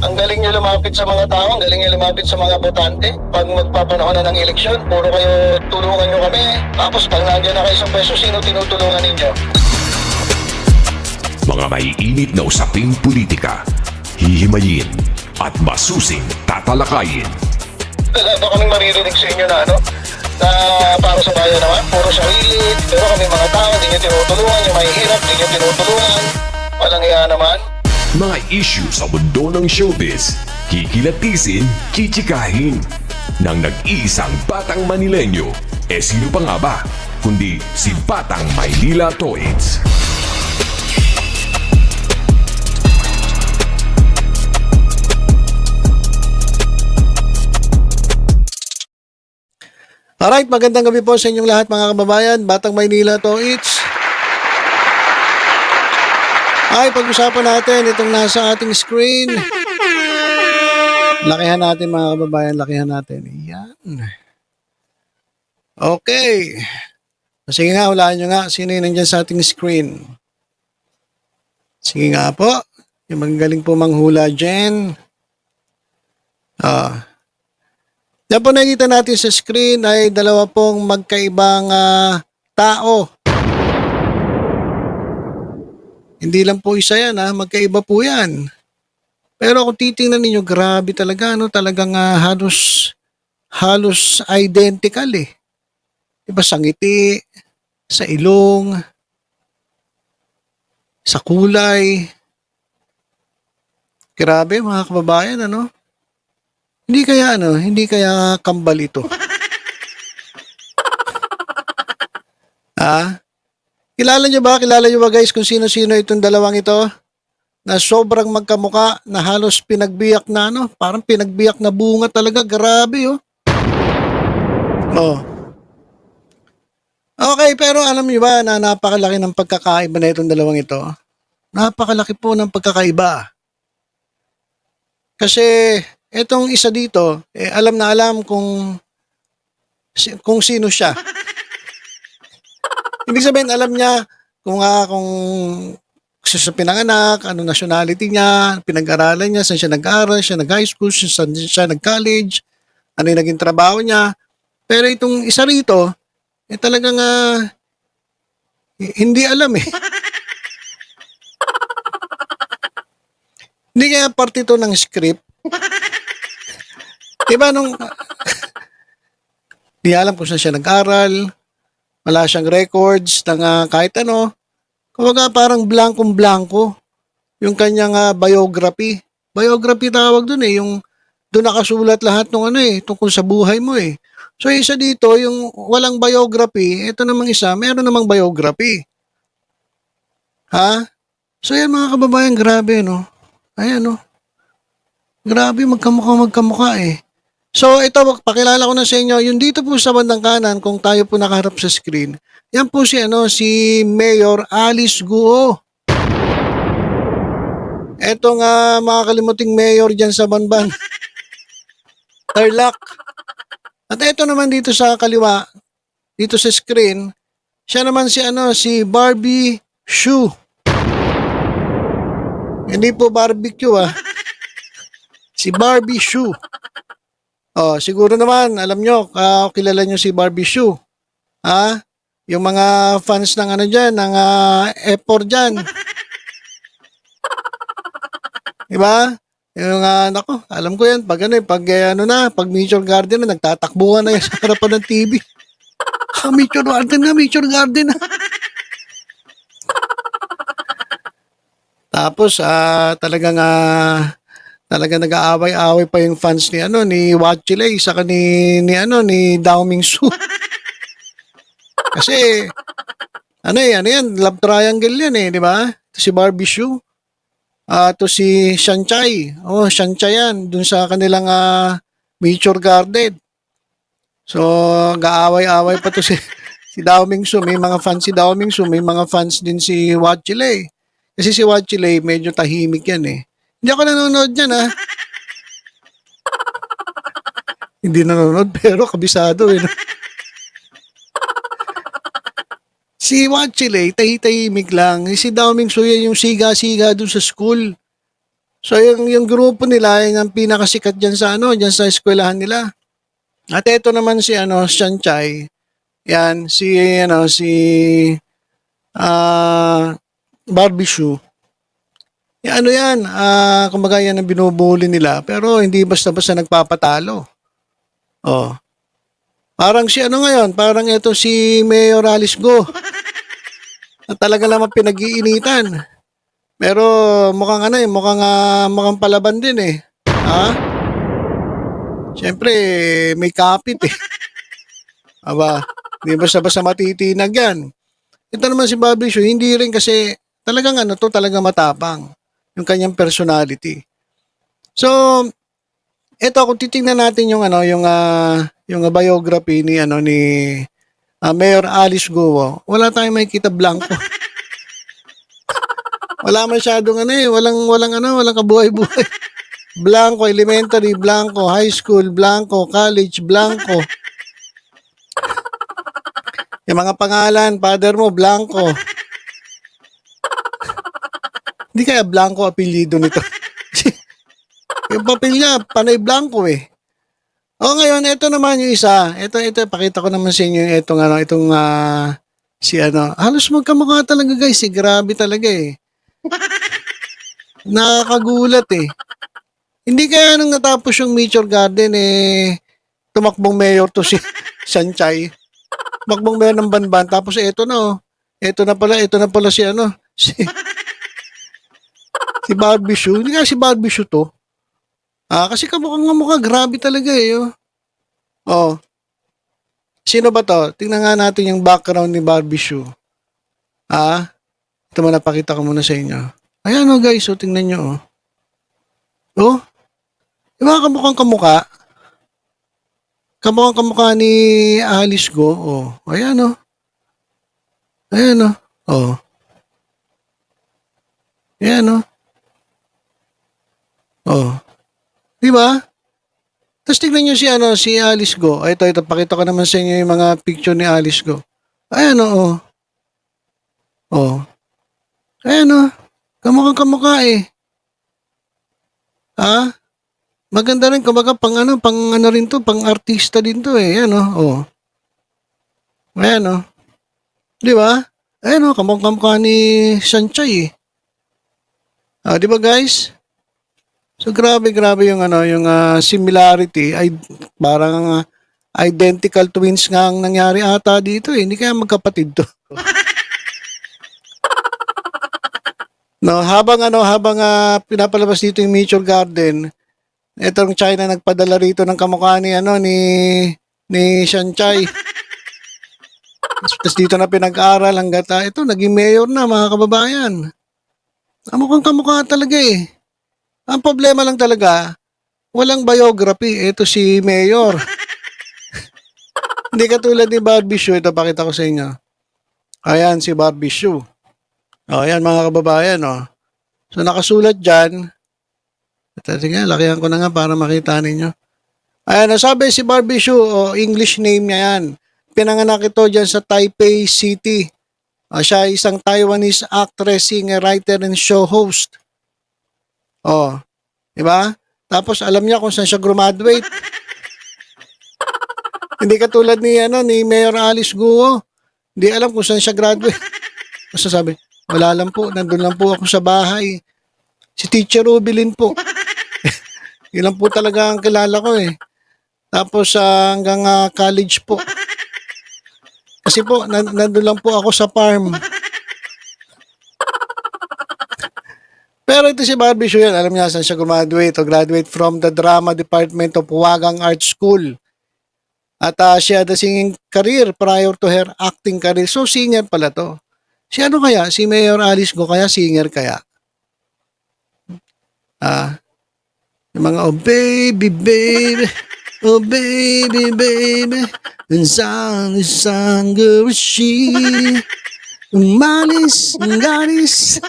Ang galing nyo lumapit sa mga tao, ang galing nyo lumapit sa mga botante. Pag magpapanahon na ng eleksyon, puro kayo tulungan nyo kami. Tapos pag nandiyan na kayo sa pwesto, sino tinutulungan ninyo? Mga maiinit na usaping politika, hihimayin at masusing tatalakayin. Wala ba kaming maririnig sa inyo na na para sa bayan naman, puro sarili, pero kami mga tao, hindi nyo tinutulungan, yung mahihirap, hindi nyo tinutulungan. Walang iya naman. Mga issue sa mundo ng showbiz, kikilatisin, chichikahin. Nang nag-iisang Batang Manilenyo, sino pa nga ba? Kundi si Batang Maynila Toits. Alright, magandang gabi po sa inyong lahat mga kababayan. Batang Maynila Toits. Ay, pag-usapan natin itong nasa ating screen. Lakihan natin mga kababayan, lakihan natin. Yan. Okay. Sige nga, hulaan nyo nga. Sino yun nandyan sa ating screen? Sige nga po. Yung magaling po manghula dyan. Yan po nakikita natin sa screen ay dalawa pong magkaibang tao. Hindi lang po isa yan magkaiba po yan. Pero kung titingnan ninyo, grabe talaga, talagang halos identical eh. Diba sa ngiti, sa ilong, sa kulay. Grabe mga kababayan, Hindi kaya kambal ito. Kilala nyo ba guys kung sino-sino itong dalawang ito? Na sobrang magkamuka, na halos pinagbiyak na parang pinagbiyak na bunga talaga, grabe oh. Okay, pero alam niyo ba na napakalaki ng pagkakaiba na itong dalawang ito? Napakalaki po ng pagkakaiba. Kasi etong isa dito, alam na alam kung sino siya. Ibig sabihin, alam niya kung sa pinanganak, ano nationality niya, pinag-aralan niya, saan siya nag-aral, siya nag-high school, saan siya nag-college, ano yung naging trabaho niya. Pero itong isa rito, talagang hindi alam eh. Hindi kaya parte ito ng script. Diba di alam kung saan siya nag-aral, wala siyang records ng kahit ano. Kumbaga parang blankong-blanko yung kanyang biography. Biography tawag dun yung doon nakasulat lahat ng tungkol sa buhay mo eh. So isa dito, yung walang biography, ito namang isa, meron namang biography. So yan mga kababayan, grabe Ayan grabe, magkamukha eh. So ito, pakilala ko na sa inyo, yung dito po sa bandang kanan, kung tayo po nakaharap sa screen, yan po si Mayor Alice Guo. Etong mga kalimuting mayor dyan sa Banban. Tarlac. At ito naman dito sa kaliwa, dito sa screen, siya naman si Barbie Shu. Hindi po barbecue Si Barbie Shu. Siguro naman, alam nyo, kilala nyo si Barbie Shu. Yung mga fans ng dyan, ng F4 dyan. Diba? Yung nako, alam ko yan, pag pag Major Garden na, nagtatakbuhan na yan sa harapan ng TV. Major Garden na. Tapos, talagang nag-aaway-aaway pa yung fans ni Watchilay saka ni Dao Mingsu. Kasi ano yan, love triangle yan di ba? Si Barbie Shu, to si Shanchay. Shanchay yan dun sa kanilang Nature Garden. So, gaaway-away pa to si Dao Mingsu. May mga fans si Dao Mingsu, may mga fans din si Watchilay. Kasi si Watchilay medyo tahimik yan Hindi ako nanonood niyan Hindi nanonood pero kabisado Si Watchilay, tahimik lang. Si Dao Mingsu yan yung siga-siga doon sa school. So yung grupo nila yung ang pinakasikat diyan sa diyan sa eskwelahan nila. At ito naman si Shanchay. Yan si ah Barbie Shoe. Yan, kumbaga yan ang binubuli nila pero hindi basta-basta nagpapatalo. Oh. Parang si ngayon, parang ito si Mayor Alice Go. Na talaga naman pinag-iinitan. Pero mukhang mukhang palaban din eh. Ha? Siyempre, may kapit eh. Aba, hindi basta-basta matitinag yan. Ito naman si Bobby Shoe, hindi rin kasi talagang talagang matapang yung kanyang personality. So, ito kung titingnan natin yung yung biography ni Mayor Alice Guo, wala tayong makikita blanco. Wala masyadong walang kabuhay-buhay. Blanco, elementary, blanco, high school, blanco, college, blanco. Yung mga pangalan, father mo, blanco. Hindi kaya blanco apelyido nito. Yung papel niya, panay blanco eh. O ngayon, ito naman yung isa. Ito, pakita ko naman sa inyo itong halos magkamukha talaga guys. Grabe talaga eh. Nakakagulat eh. Hindi kaya nung natapos yung Nature Garden tumakbong mayor to si Shanchay. Tumakbong mayor ng Banban. Tapos ito na ito na pala si si Barbie Shoe. Hindi nga si Barbie Shoe to. Kasi kamukha, grabe talaga eh. Oh. Sino ba to? Tingnan nga natin yung background ni Barbie Shoe. Ito mo napakita ko muna sa inyo. Ayan guys, tingnan nyo Oh. Diba kamukha? Kamukha ni Alice Go. Ayan Ayan Ayan Diba? Tapos tignan nyo si Alice Go. Ito, pakita ko naman sa inyo yung mga picture ni Alice Go. Ayan Ayan kamukha eh. Maganda rin, kumbaga pang rin to, pang artista din to eh. Ayan Ayan Di ba? Ayan kamukha ni Shanchay eh. Di ba guys? So grabe yung similarity ay parang identical twins nga ang nangyari ata dito eh. Hindi kaya magkapatid to. No, habang pinapalabas dito yung Nature Garden, etong China nagpadala rito ng kamukha ni Shanchay. Tapos dito na pinag-aral hanggat ito naging mayor na mga kababayan. Mukhang kamukha talaga eh. Ang problema lang talaga, walang biography. Ito si Mayor. Hindi katulad ni Barbie Shoe. Ito, pakita ko sa inyo. Ayan, si Barbie Shoe. Ayan mga kababayan. So, nakasulat dyan. Sige, lakihan ko na nga para makita ninyo. Ayan, sabi si Barbie Shoe, English name niya yan. Pinanganak ito dyan sa Taipei City. Siya ay isang Taiwanese actress, singer, writer, and show host. Diba? Tapos alam niya kung saan siya graduate. Hindi katulad ni Mayor Alice Guo. Hindi alam kung saan siya graduate. Basta sabi, wala lang po, nandun lang po ako sa bahay. Si Teacher Rubilin po. Yun lang po talaga ang kilala ko eh. Tapos hanggang college po. Kasi po, nandun lang po ako sa farm. Pero ito si Barbie Shoe yan, alam niya saan siya graduate from the Drama Department of Huagang Art School. At she had a singing career prior to her acting career. So singer pala to. Si kaya? Si Mayor Alice Go kaya singer kaya? Yung mga baby, oh baby, isang garashi, malis, garis.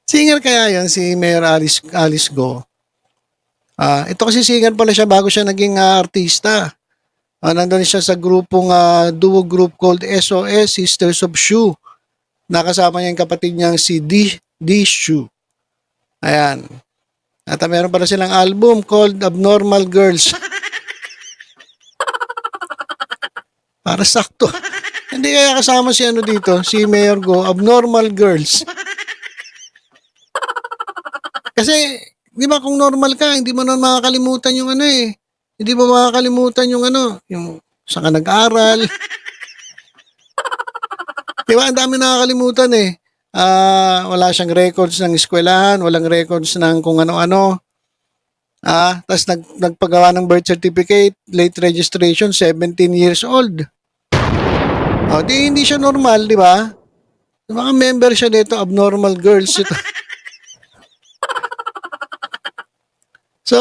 Singer kaya yan si Mayor Alice Go. Ito kasi singer pala siya bago siya naging artista. Nandun siya sa duo group called SOS, Sisters of Shoe. Nakasama niya yung kapatid niyang si This Shoe. Ayan. At meron pala silang album called Abnormal Girls. Para sakto. Hindi kaya kasama si ano dito, si Mayor Go, Abnormal Girls. Kasi, di ba kung normal ka, hindi mo naman makakalimutan yung ano eh. Hindi mo makakalimutan yung ano, yung saan ka nag-aral. Di ba, ang dami nakakalimutan eh. Wala siyang records ng eskwelahan, walang records ng kung ano-ano. Tapos nagpagawa ng birth certificate, late registration, 17 years old. Di hindi siya normal, di ba? Mga member siya dito, Abnormal Girls ito. So,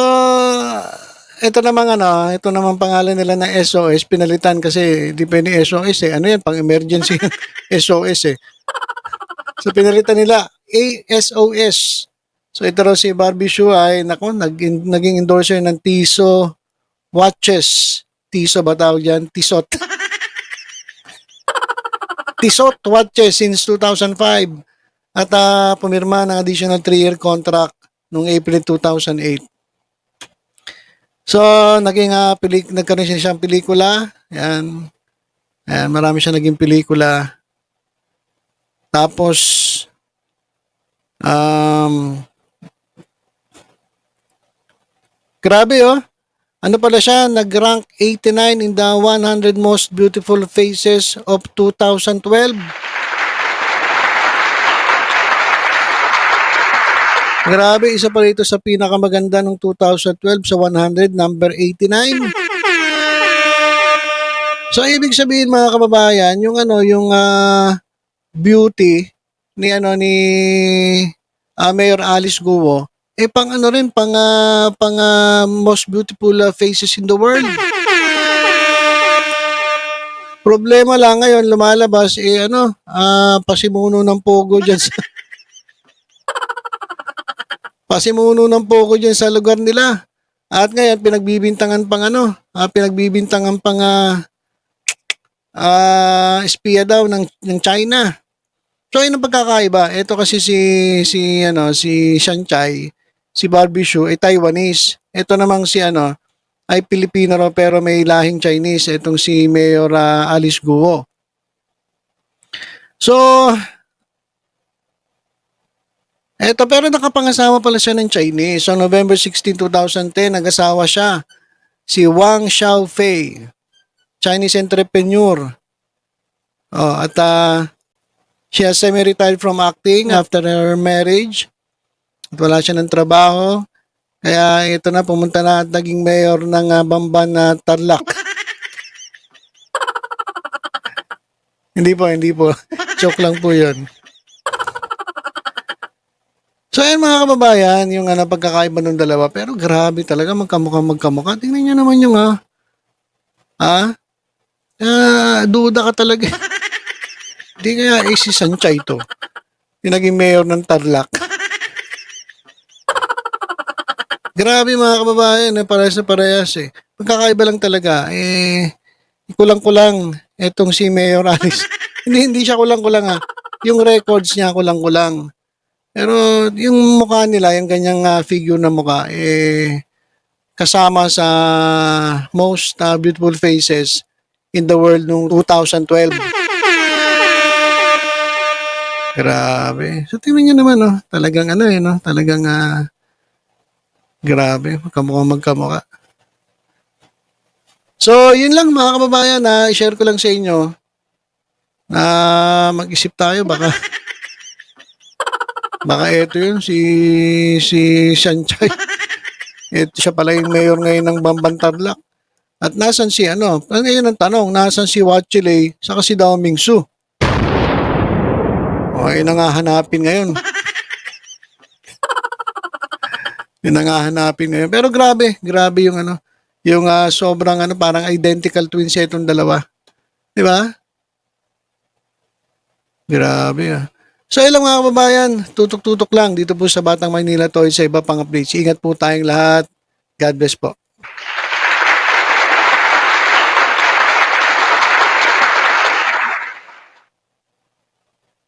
ito namang pangalan nila na SOS, pinalitan kasi di pwede SOS eh. Ano yan, pang emergency SOS eh. So, pinalitan nila ASOS. So, ito raw si Barbie Shoe ay, naging endorser ng Tissot Watches. Tissot ba tawag dyan? Tissot. Tissot Watches since 2005. At pumirma ng additional 3-year contract noong April 2008. So, nagkaroon siya siyang pelikula. Yan. Marami siya naging pelikula. Tapos, grabe oh. Ano pala siya? Nag-rank 89 in the 100 most beautiful faces of 2012. Grabe, isa pa rito sa pinakamaganda ng 2012 sa 100, number 89. So, ibig sabihin mga kababayan, yung beauty ni Mayor Alice Guo, pang most beautiful faces in the world. Problema lang ngayon, lumalabas, pasimuno ng pogo dyan sa pasimuno ng pogo dyan sa lugar nila. At ngayon, pinagbibintangan pang espiya daw ng China. So, yun ang pagkakaiba. Ito kasi si Shanchai, si Barbie Shoe, ay Taiwanese. Ito namang ay Pilipino raw pero may lahing Chinese. Itong si Mayor Alice Guo. So, pero nakapangasawa pala siya ng Chinese. So, November 16, 2010, nag-asawa siya. Si Wang Xiaofei, Chinese entrepreneur. At she has semi-retired from acting after her marriage. At wala siya ng trabaho. Kaya ito na, pumunta na at naging mayor ng Bamban na Tarlac. Hindi po. Joke lang po yun. So, ayan mga kababayan, yung pagkakaiba ng dalawa. Pero grabe talaga, magkamukha. Tingnan nyo naman yung duda ka talaga. Hindi kaya si Sanchay to. Yung naging mayor ng Tarlac. Grabe mga kababayan, parehas na parehas eh. Pagkakaiba lang talaga, kulang-kulang etong si Mayor Alice. hindi siya kulang-kulang Yung records niya kulang-kulang. Pero yung mukha nila, yung ganyang figure na mukha, kasama sa most beautiful faces in the world noong 2012. Grabe. So, tingnan nyo naman, talagang talagang grabe, magkamukha. So, yun lang mga kababayan i-share ko lang sa inyo na mag-isip tayo, baka ito yun, si Sanchay. Ito siya pala yung mayor ngayon ng Bamban Tarlac. At nasan si ngayon ang tanong, nasan si Wachile saka si Dao Mingsu? Yun ang hahanapin ngayon. Pero grabe yung yung sobrang parang identical twins itong dalawa. Di ba? Grabe So, ilang mga kababayan, tutok-tutok lang dito po sa Batang Maynila Toys sa iba pang updates. Ingat po tayong lahat. God bless po.